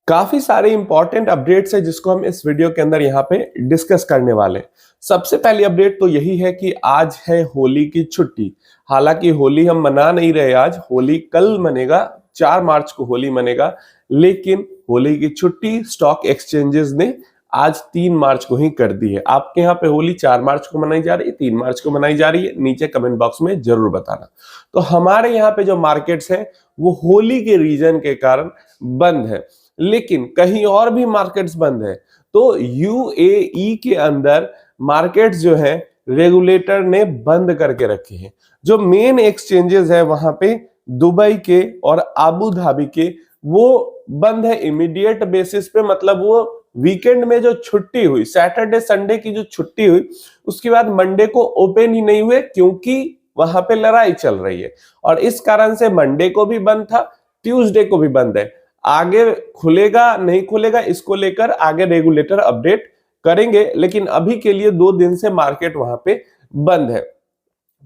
काफी सारे important updates है जिसको हम इस वीडियो के अंदर यहाँ पे डिस्कस करने वाले हैं। सबसे पहली अपडेट तो यही है कि आज है होली की छुट्टी। हालांकि होली हम मना नहीं रहे, आज होली कल मनेगा, 4 मार्च को होली मनेगा, लेकिन होली की छुट्टी स्टॉक एक्सचेंजेस ने आज 3 मार्च को ही कर दी है। आपके यहाँ पे होली 4 मार्च को मनाई जा रही है, 3 मार्च को मनाई जा रही है, नीचे कमेंट बॉक्स में जरूर बताना। तो हमारे यहाँ पे जो मार्केट्स हैं वो होली के रीजन के कारण बंद है, लेकिन कहीं और भी मार्केट्स बंद है। तो यूएई के अंदर मार्केट्स जो है रेगुलेटर ने बंद करके रखे हैं। जो मेन एक्सचेंजेस है वहां पे दुबई के और आबू धाबी के, वो बंद है इमीडिएट बेसिस पे। मतलब वो वीकेंड में जो छुट्टी हुई, सैटरडे संडे की जो छुट्टी हुई, उसके बाद मंडे को ओपन ही नहीं हुए, क्योंकि वहां पे लड़ाई चल रही है। और इस कारण से मंडे को भी बंद था, ट्यूसडे को भी बंद है। आगे खुलेगा नहीं खुलेगा इसको लेकर आगे रेगुलेटर अपडेट करेंगे, लेकिन अभी के लिए 2 दिन से मार्केट वहां पे बंद है।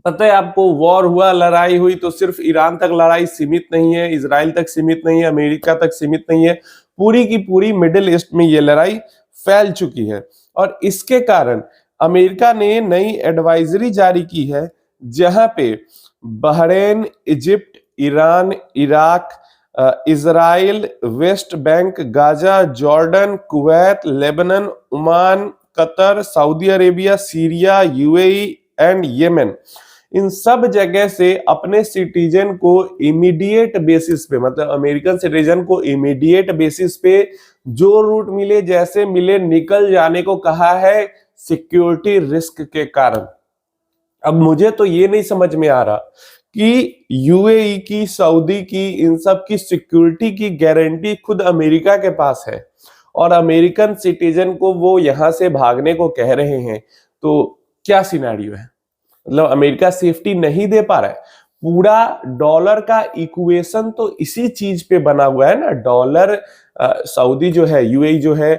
पता है आपको, वॉर हुआ, लड़ाई हुई, तो सिर्फ ईरान तक लड़ाई सीमित नहीं है, इजराइल तक सीमित नहीं है, अमेरिका तक सीमित नहीं है, पूरी की पूरी मिडिल ईस्ट में ये लड़ाई फैल चुकी है। और इसके कारण अमेरिका ने नई एडवाइजरी जारी की है, जहां पे Bahrain, Egypt, Iran, Iraq, Israel, West Bank, Gaza, Jordan, Kuwait, Lebanon, Oman, Qatar, Saudi Arabia, Syria, UAE and Yemen, इन सब जगह से अपने सिटीजन को इमीडिएट बेसिस पे, मतलब अमेरिकन सिटीजन को इमीडिएट बेसिस पे जो रूट मिले जैसे मिले निकल जाने को कहा है, सिक्योरिटी रिस्क के कारण। अब मुझे तो ये नहीं समझ में आ रहा कि यूएई की, सऊदी की, इन सब की सिक्योरिटी की गारंटी खुद अमेरिका के पास है और अमेरिकन सिटीजन को वो यहां से भागने को कह रहे हैं। तो क्या सिनेरियो है? मतलब अमेरिका सेफ्टी नहीं दे पा रहा है। पूरा डॉलर का इक्वेशन तो इसी चीज पे बना हुआ है ना। डॉलर, सऊदी जो है, यूएई जो है,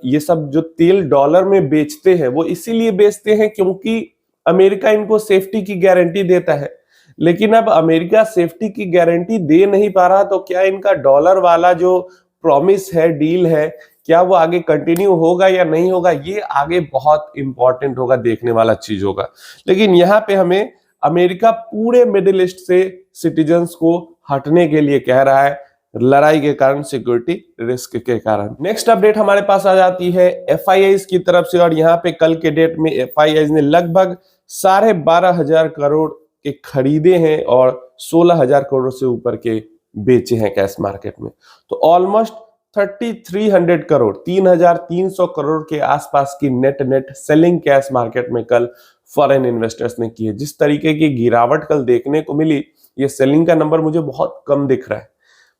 ये सब जो तेल डॉलर में बेचते हैं वो इसीलिए बेचते हैं क्योंकि अमेरिका इनको सेफ्टी की गारंटी देता है। लेकिन अब अमेरिका सेफ्टी की गारंटी दे नहीं पा रहा, तो क्या इनका डॉलर वाला जो प्रॉमिस है, डील है, क्या वो आगे कंटिन्यू होगा या नहीं होगा, ये आगे बहुत इंपॉर्टेंट होगा, देखने वाला चीज होगा। लेकिन यहाँ पे हमें अमेरिका पूरे मिडिल ईस्ट से सिटीजन्स को हटने के लिए कह रहा है, लड़ाई के कारण, सिक्योरिटी रिस्क के कारण। नेक्स्ट अपडेट हमारे पास आ जाती है एफआईआईज की तरफ से, और यहाँ पे कल के डेट में एफआईआईज ने लगभग 12,500 करोड़ के खरीदे हैं और 16,000 करोड़ से ऊपर के बेचे हैं कैश मार्केट में। तो ऑलमोस्ट 3,300 करोड़, 3,300 करोड़ के आसपास की नेट सेलिंग कैश मार्केट में कल फॉरेन इन्वेस्टर्स ने की है। जिस तरीके की गिरावट कल देखने को मिली, ये सेलिंग का नंबर मुझे बहुत कम दिख रहा है।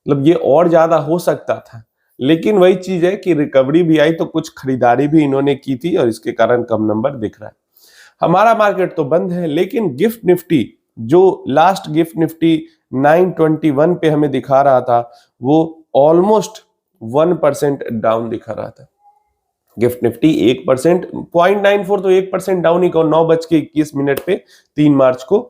मतलब ये और ज्यादा हो सकता था, लेकिन वही चीज है कि रिकवरी भी आई तो कुछ खरीदारी भी इन्होंने की थी और इसके कारण कम नंबर दिख रहा है। हमारा मार्केट तो बंद है, लेकिन गिफ्ट निफ्टी, जो लास्ट गिफ्ट निफ्टी 921 पे हमें दिखा रहा था, वो ऑलमोस्ट 1% डाउन दिखा रहा था। गिफ्ट निफ्टी 1%, 0.94 तो 1% डाउन ही कहो। 9:21 पे 3 मार्च को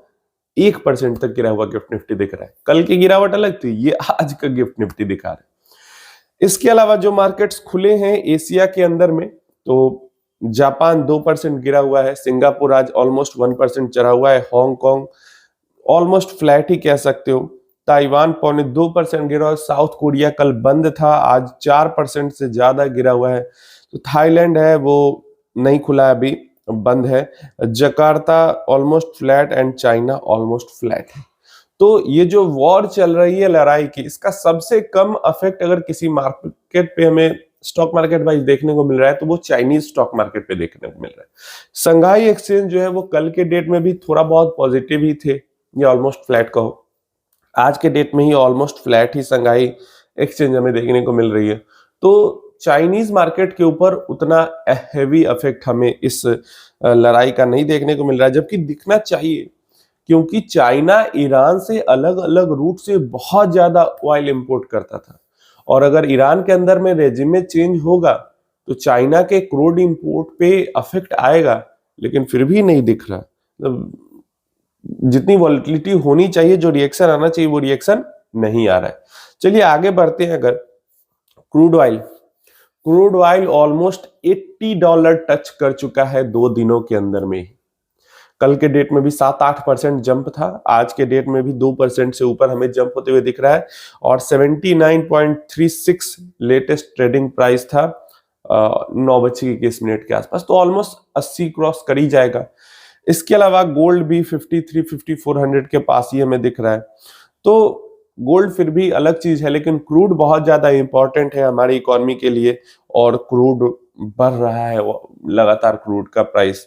1% तक गिरा हुआ गिफ्ट निफ्टी दिख रहा है। कल की गिरावट अलग थी, ये आज का गिफ्ट निफ्टी दिखा रहा है। इसके अलावा जो मार्केट्स खुले हैं एशिया के अंदर में, तो जापान 2% गिरा हुआ है, सिंगापुर आज ऑलमोस्ट 1% चढ़ा हुआ है, हांगकांग ऑलमोस्ट फ्लैट ही कह सकते हो, ताइवान 0.2% गिरा हुआ है, साउथ कोरिया कल बंद था, आज 4% से ज्यादा गिरा हुआ है। तो थाईलैंड है वो नहीं खुला है, अभी बंद है। Jakarta almost flat and China almost flat है। तो ये जो वॉर चल रही है लड़ाई की, इसका सबसे कम इफेक्ट अगर किसी मार्केट पे हमें स्टॉक मार्केट वाइज देखने को मिल रहा है तो वो चाइनीज स्टॉक मार्केट पे देखने को मिल रहा है। संघाई एक्सचेंज जो है वो कल के डेट में भी थोड़ा बहुत पॉजिटिव ही थे, ये ऑलमोस्ट फ्लैट कहो। आज के डेट में ही ऑलमोस्ट फ्लैट ही संघाई एक्सचेंज हमें देखने को मिल रही है। तो चाइनीज मार्केट के ऊपर उतना हैवी इफेक्ट हमें इस लड़ाई का नहीं देखने को मिल रहा है, जबकि दिखना चाहिए, क्योंकि चाइना ईरान से अलग अलग रूट से बहुत ज्यादा ऑयल इंपोर्ट करता था। और अगर ईरान के अंदर में रेजिमे चेंज होगा तो चाइना के क्रूड इंपोर्ट पे अफेक्ट आएगा, लेकिन फिर भी नहीं दिख रहा। जितनी वॉलिटिलिटी होनी चाहिए, जो रिएक्शन आना चाहिए, वो रिएक्शन नहीं आ रहा है। चलिए आगे बढ़ते हैं। अगर क्रूड ऑयल ऑलमोस्ट $80 टच कर चुका है 2 दिनों के अंदर में ही। कल के डेट में भी 7-8% जंप था, आज के डेट में भी 2% से ऊपर हमें जंप होते हुए दिख रहा है और 79.36 लेटेस्ट ट्रेडिंग प्राइस था 9:21 के आसपास। तो ऑलमोस्ट 80 क्रॉस कर ही जाएगा। इसके अलावा गोल्ड भी 53-5400 के पास ही हमें दिख रहा है। तो गोल्ड फिर भी अलग चीज है, लेकिन क्रूड बहुत ज्यादा इंपॉर्टेंट है हमारी इकोनॉमी के लिए और क्रूड बढ़ रहा है लगातार। क्रूड का प्राइस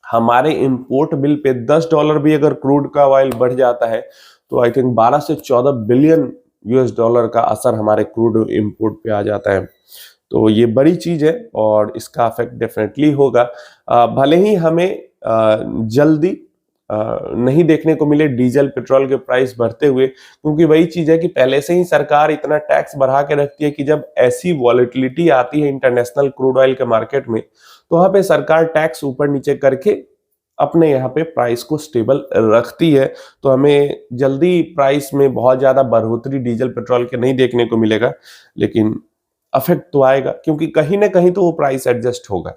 हमारे इंपोर्ट बिल पे $10 भी अगर क्रूड का ऑयल बढ़ जाता है तो आई थिंक 12 से 14 बिलियन US डॉलर का असर हमारे क्रूड इंपोर्ट पे आ जाता है। तो ये बड़ी चीज है और इसका इफेक्ट डेफिनेटली होगा। भले ही हमें जल्दी नहीं देखने को मिले डीजल पेट्रोल के प्राइस बढ़ते हुए, क्योंकि वही चीज है कि पहले से ही सरकार इतना टैक्स बढ़ा के रखती है कि जब ऐसी वॉलेटिलिटी आती है इंटरनेशनल क्रूड ऑयल के मार्केट में तो वहां पे सरकार टैक्स ऊपर नीचे करके अपने यहाँ पे प्राइस को स्टेबल रखती है। तो हमें जल्दी प्राइस में बहुत ज्यादा बढ़ोतरी डीजल पेट्रोल के नहीं देखने को मिलेगा, लेकिन अफेक्ट तो आएगा क्योंकि कहीं ना कहीं तो वो प्राइस एडजस्ट होगा।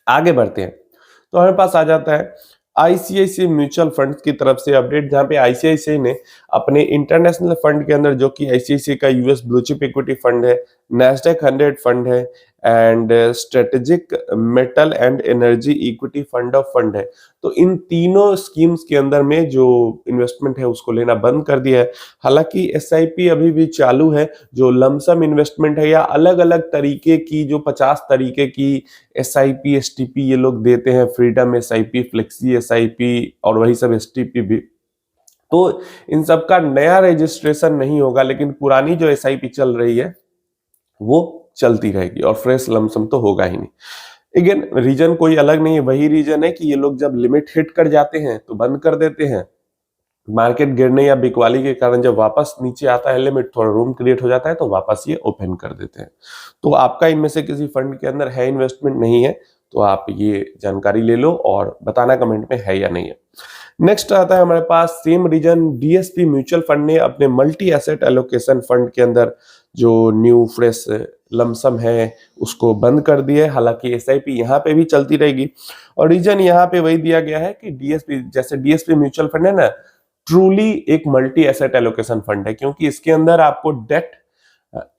आगे बढ़ते हैं तो हमारे पास आ जाता है आईसीआईसीआई म्यूचुअल फंड की तरफ से अपडेट, जहां पे आईसीआईसीआई ने अपने इंटरनेशनल फंड के अंदर, जो कि आईसीआईसीआई का US blue chip equity fund है, नैस्डैक 100 फंड है and strategic metal and energy equity fund of fund है, तो इन तीनों स्कीम्स के अंदर में जो इन्वेस्टमेंट है उसको लेना बंद कर दिया है। हालांकि एसआईपी अभी भी चालू है, जो लमसम इन्वेस्टमेंट है या अलग अलग तरीके की जो 50 तरीके की एसआईपी एसटीपी ये लोग देते हैं, फ्रीडम एसआईपी, फ्लेक्सी एसआईपी और वही सब एसटीपी भी, तो इन सब का नया रजिस्ट्रेशन नहीं होगा, लेकिन पुरानी जो एसआईपी चल रही है वो चलती रहेगी और फ्रेश लमसम तो होगा ही नहीं। अगेन रीजन कोई अलग नहीं है, वही रीजन है कि ये लोग जब लिमिट हिट कर जाते हैं तो बंद कर देते हैं, मार्केट गिरने या बिकवाली के कारण जब वापस नीचे आता है लिमिट, थोड़ा रूम क्रिएट हो जाता है तो वापस ये ओपन कर देते हैं। तो आपका इनमें से किसी फंड के अंदर है इन्वेस्टमेंट नहीं है तो आप ये जानकारी ले लो और बताना कमेंट में है या नहीं है। नेक्स्ट आता है हमारे पास same reason, DSP mutual fund ने अपने मल्टी एसेट एलोकेशन फंड के अंदर जो न्यू फ्रेश लमसम है उसको बंद कर दिया है। हालांकि एसआईपी यहाँ पे भी चलती रहेगी और रीजन यहाँ पे वही दिया गया है कि डीएसपी, जैसे डीएसपी म्यूचुअल फंड है ना, ट्रूली एक मल्टी एसेट एलोकेशन फंड है, क्योंकि इसके अंदर आपको डेट,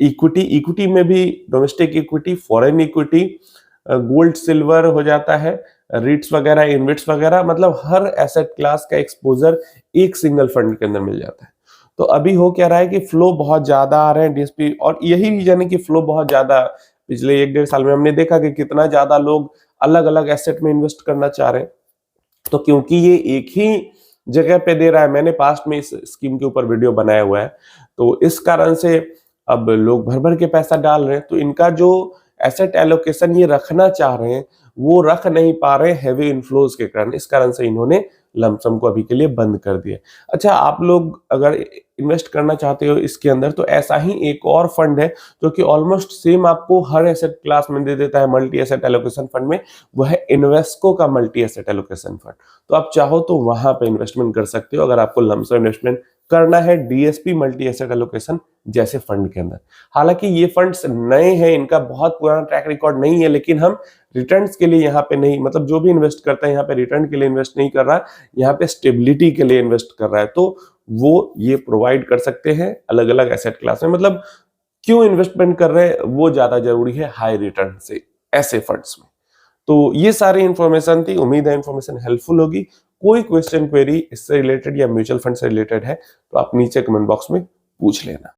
इक्विटी में भी domestic equity, foreign equity, gold silver हो जाता है, रिट्स वगैरह, इनविट्स वगैरह, मतलब हर एसेट क्लास का एक्सपोजर एक सिंगल फंड के अंदर मिल जाता है। तो अभी हो क्या रहा है कि फ्लो बहुत ज्यादा आ रहे हैं डीएसपी, और यही रीजन है कि फ्लो बहुत ज्यादा पिछले 1-1.5 साल में हमने देखा कि कितना ज्यादा लोग अलग अलग एसेट में इन्वेस्ट करना चाह रहे हैं। तो क्योंकि ये एक ही जगह पे दे रहा है, मैंने पास्ट में इस स्कीम के ऊपर वीडियो बनाया हुआ है, तो इस कारण से अब लोग भर भर के पैसा डाल रहे हैं, तो इनका जो एसेट एलोकेशन ये रखना चाह रहे हैं वो रख नहीं पा रहे हैवी इनफ्लोज के कारण, इस कारण से इन्होंने लमसम को अभी के लिए बंद कर दिया। अच्छा, आप लोग अगर इन्वेस्ट करना चाहते हो इसके अंदर तो ऐसा ही एक और फंड है जो कि ऑलमोस्ट सेम आपको हर एसेट क्लास में दे देता है मल्टी एसेट एलोकेशन फंड में, वह है इन्वेस्को का मल्टी एसेट एलोकेशन फंड। तो आप चाहो तो वहां पे इन्वेस्टमेंट कर सकते हो अगर आपको लमसम इन्वेस्टमेंट करना है डीएसपी मल्टी एसेट एलोकेशन जैसे फंड के अंदर। हालांकि ये फंड्स नए हैं, इनका बहुत पुराना ट्रैक रिकॉर्ड नहीं है, लेकिन हम रिटर्न्स के लिए यहाँ पे नहीं, मतलब जो भी इन्वेस्ट करता है यहाँ पे रिटर्न के लिए इन्वेस्ट नहीं कर रहा, यहाँ पे स्टेबिलिटी के लिए इन्वेस्ट कर रहा है, तो वो ये प्रोवाइड कर सकते हैं अलग अलग एसेट क्लास में। मतलब क्यों इन्वेस्टमेंट कर रहे हैं वो ज्यादा जरूरी है हाई रिटर्न से ऐसे फंड्स में। तो ये सारी इंफॉर्मेशन थी, उम्मीद है इंफॉर्मेशन हेल्पफुल होगी। कोई क्वेश्चन क्वेरी इससे रिलेटेड या म्यूचुअल फंड से रिलेटेड है तो आप नीचे कमेंट बॉक्स में पूछ लेना।